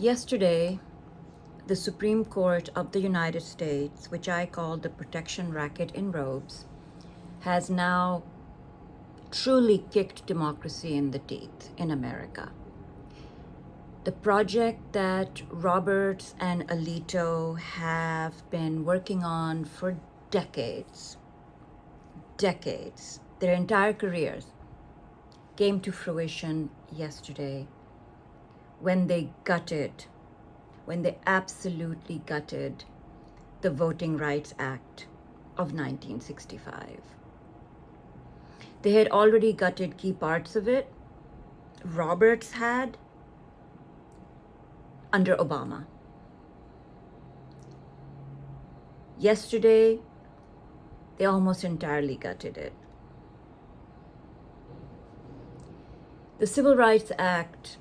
Yesterday, the Supreme Court of the United States, which I call the protection racket in robes, has now truly kicked democracy in the teeth in America. The project that Roberts and Alito have been working on for decades, their entire careers, came to fruition yesterday when they absolutely gutted the Voting Rights Act of 1965. They had already gutted key parts of it. Roberts had under Obama. Yesterday, they almost entirely gutted it. The Civil Rights Act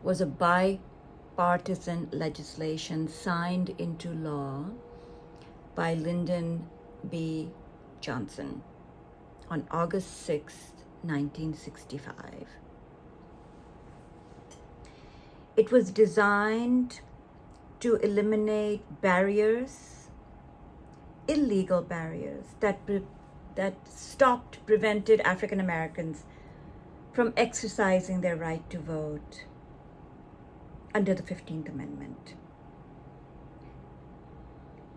was a bipartisan legislation signed into law by Lyndon B. Johnson on August 6, 1965. It was designed to eliminate barriers, illegal barriers that prevented African Americans from exercising their right to vote under the 15th Amendment.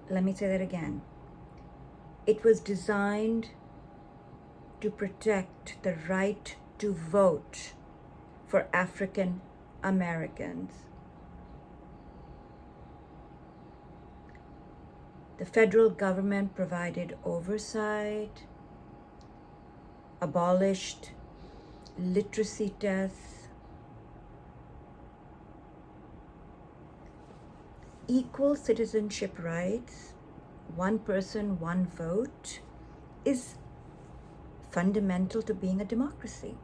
Let me say that again. It was designed to protect the right to vote for African Americans. The federal government provided oversight, abolished literacy tests, equal citizenship rights, one person, one vote, is fundamental to being a democracy.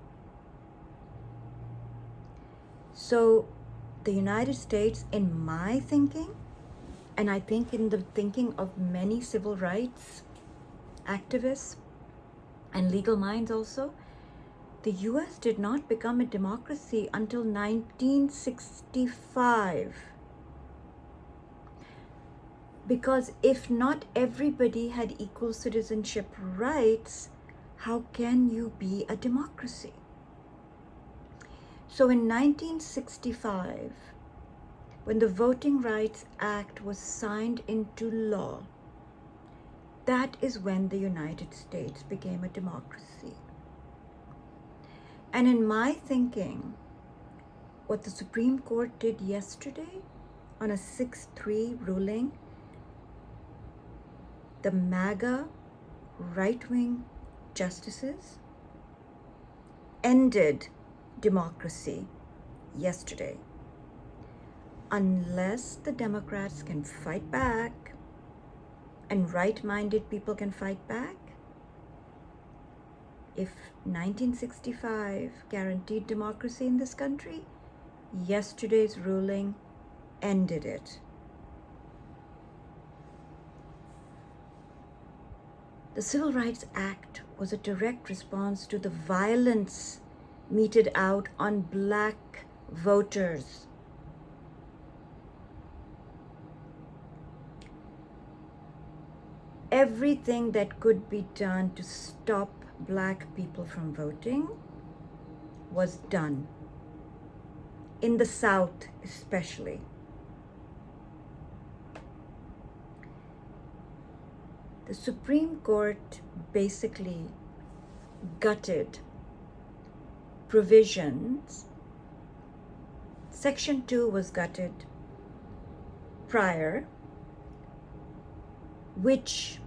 So the United States, in my thinking, and I think in the thinking of many civil rights activists and legal minds also, the US did not become a democracy until 1965. Because if not everybody had equal citizenship rights, how can you be a democracy? So in 1965, when the Voting Rights Act was signed into law, that is when the United States became a democracy. And in my thinking, what the Supreme Court did yesterday on a 6-3 ruling, the MAGA right-wing justices ended democracy yesterday. Unless the Democrats can fight back and right-minded people can fight back, if 1965 guaranteed democracy in this country, yesterday's ruling ended it. The Civil Rights Act was a direct response to the violence meted out on Black voters. Everything that could be done to stop Black people from voting was done, in the South especially. The Supreme Court basically gutted provisions. Section 2 was gutted prior, which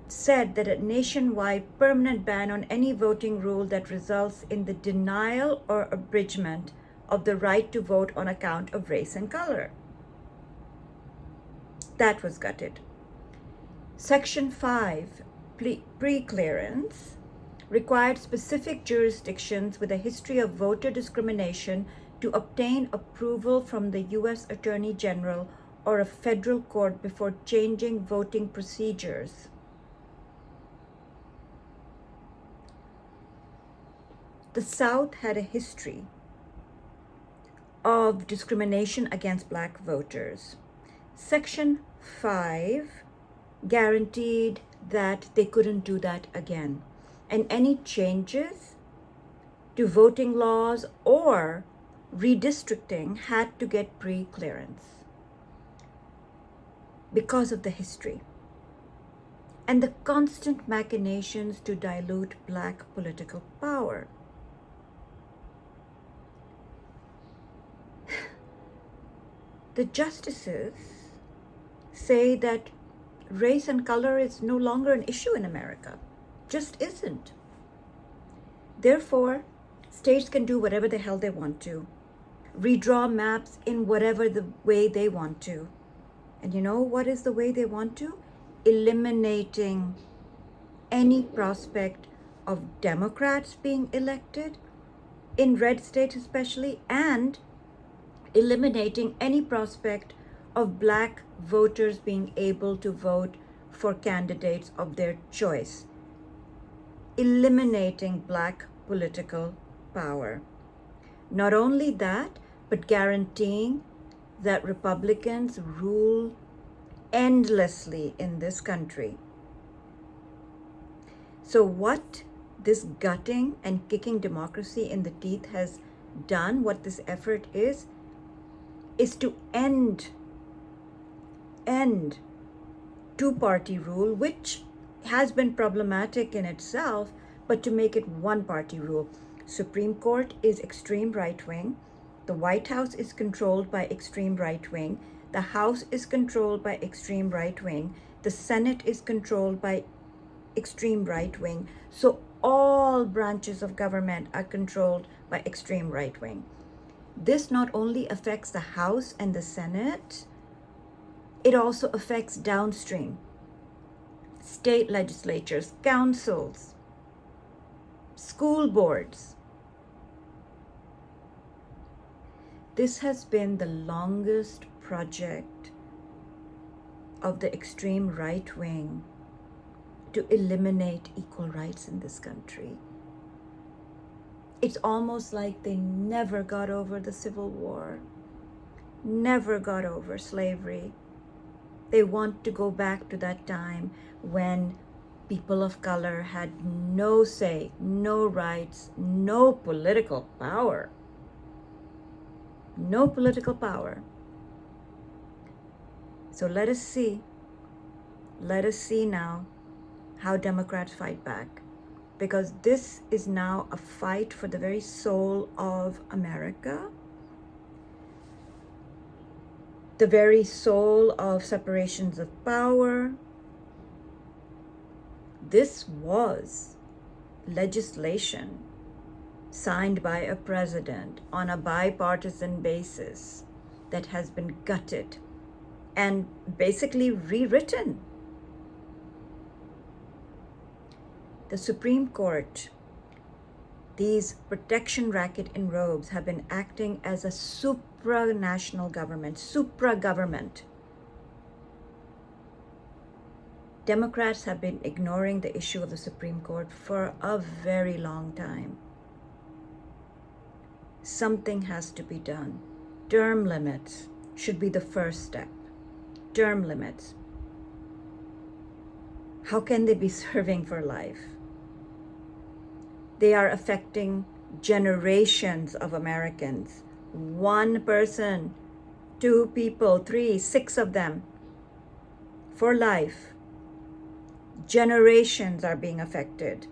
said that a nationwide permanent ban on any voting rule that results in the denial or abridgment of the right to vote on account of race and color. That was gutted. Section 5, pre-clearance, required specific jurisdictions with a history of voter discrimination to obtain approval from the U.S. Attorney General or a federal court before changing voting procedures. The South had a history of discrimination against black voters. Section 5 guaranteed that they couldn't do that again. And any changes to voting laws or redistricting had to get pre-clearance because of the history and the constant machinations to dilute black political power. The justices say that race and color is no longer an issue in America. Just isn't. Therefore, states can do whatever the hell they want to, redraw maps in whatever the way they want to. And you know what is the way they want to? Eliminating any prospect of Democrats being elected, in red states especially, and eliminating any prospect of black voters being able to vote for candidates of their choice. Eliminating black political power. Not only that, but guaranteeing that Republicans rule endlessly in this country. So what this gutting and kicking democracy in the teeth has done, what this effort is to end two-party rule, which has been problematic in itself, but to make it one-party rule. Supreme Court is extreme right-wing. The White House is controlled by extreme right-wing. The House is controlled by extreme right-wing. The Senate is controlled by extreme right-wing. So all branches of government are controlled by extreme right-wing. This not only affects the House and the Senate, it also affects downstream state legislatures, councils, school boards. This has been the longest project of the extreme right wing to eliminate equal rights in this country. It's almost like they never got over the Civil War, never got over slavery. They want to go back to that time when people of color had no say, no rights, no political power. No political power. So let us see now how Democrats fight back. Because this is now a fight for the very soul of America, the very soul of separations of power. This was legislation signed by a president on a bipartisan basis that has been gutted and basically rewritten. The Supreme Court, these protection racket in robes, have been acting as a supranational government, supra-government. Democrats have been ignoring the issue of the Supreme Court for a very long time. Something has to be done. Term limits should be the first step. Term limits. How can they be serving for life? They are affecting generations of Americans. One person, two people, 3, 6 of them for life. Generations are being affected.